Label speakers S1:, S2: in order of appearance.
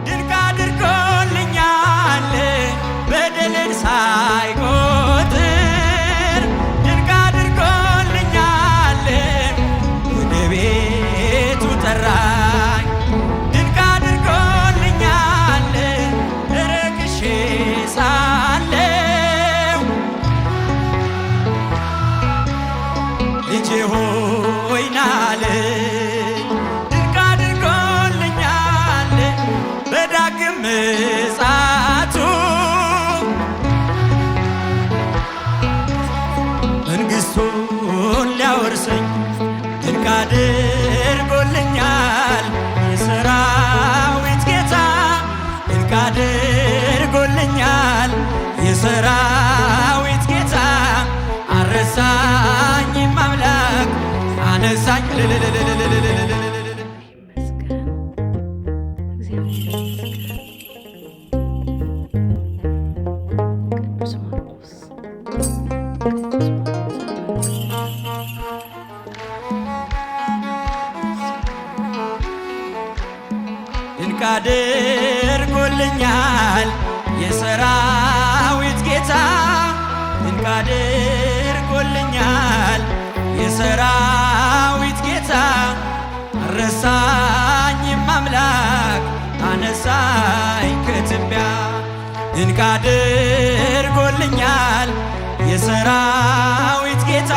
S1: ድንቅ አድርጎልኛል በደልን ሳይቆጥር ድንቅ አድርጎልኛል ወደ ቤቱ ጠራኝ ድንቅ አድርጎልኛል ረክሼ ሳለሁ ልጄ ሆይ ናለኝ ድንቅ አድርጎልኛል በዳግም ምጽአቱ መንግሥቱን ሊያወርሰኝ ድንቅ አድርጎልኛል የሰራዊት ጌታ ድንቅ አድርጎልኛል የሰራዊት ጌታ አልረሳኝም አምላክ አነሳኝ ድንቅ አድርጎልኛል የሰራዊት ጌታ ድንቅ አድርጎልኛል የሰራዊት ጌታ አልረሳኝም አምላክ አነሳኝ ከትቢያ ድንቅ አድርጎልኛል የሰራዊት ጌታ